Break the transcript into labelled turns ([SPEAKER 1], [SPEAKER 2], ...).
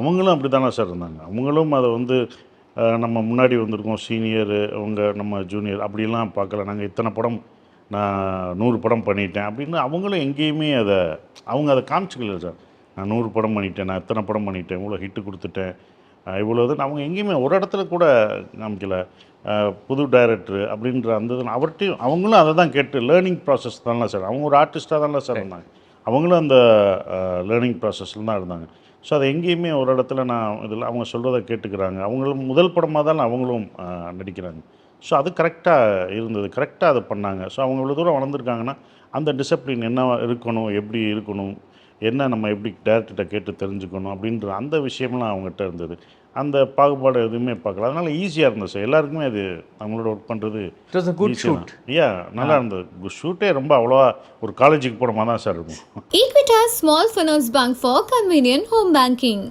[SPEAKER 1] அவங்களும் அப்படி தானே சார் இருந்தாங்க. அவங்களும் அதை வந்து நம்ம முன்னாடி வந்திருக்கோம் சீனியரு, அவங்க நம்ம ஜூனியர் அப்படிலாம் பார்க்கல. நாங்கள் இத்தனை படம், நான் 100 படம் பண்ணிட்டேன் அப்படின்னு அவங்களும் எங்கேயுமே அவங்க அதை காமிச்சிக்கல சார். நான் 100 படம் பண்ணிட்டேன், நான் இத்தனை படம் பண்ணிட்டேன், இவ்வளோ ஹிட்டு கொடுத்துட்டேன், இவ்வளோ இதுன்னு அவங்க எங்கேயுமே ஒரு இடத்துல கூட காமிக்கல. புது டைரக்டர் அப்படின்ற அந்த இது அவர்கிட்டையும் அவங்களும் அதை தான் கேட்டு லேர்னிங் ப்ராசஸ் தானே சார். அவங்க ஒரு ஆர்டிஸ்ட்டாக தானே சார் இருந்தாங்க. அவங்களும் அந்த லேர்னிங் ப்ராசஸில் தான் இருந்தாங்க. ஸோ அது எங்கேயுமே ஒரு இடத்துல நான் இதில் அவங்க சொல்கிறத கேட்டுக்கிறாங்க. அவங்களும் முதல் படமாக தான் அவங்களும் நடிக்கிறாங்க. ஸோ அது கரெக்டாக இருந்தது, கரெக்டாக அதை பண்ணாங்க. ஸோ அவங்க இவ்வளோ தூரம் வளர்ந்துருக்காங்கன்னா அந்த டிசிப்ளின் என்ன இருக்கணும், எப்படி இருக்கணும், என்ன நம்ம எப்படி டேரக்டர்கிட்ட கேட்டு தெரிஞ்சுக்கணும் அப்படின்ற அந்த விஷயம்லாம் அவங்ககிட்ட இருந்தது. அந்த பாகுபாடு எதுவுமே பார்க்கல. அதனால் ஈஸியாக இருந்தது சார். எல்லாருக்குமே அது அவங்களோட ஒர்க் பண்ணுறது
[SPEAKER 2] இட் வாஸ் a good
[SPEAKER 1] ஈஸியாக
[SPEAKER 2] shoot.
[SPEAKER 1] நல்லா இருந்தது. ஷூட்டே ரொம்ப அவ்வளோவா ஒரு காலேஜுக்கு போகிற மாதிரி தான் சார் இருக்கும்.
[SPEAKER 3] Equitas Small Finance Bank for convenient home banking.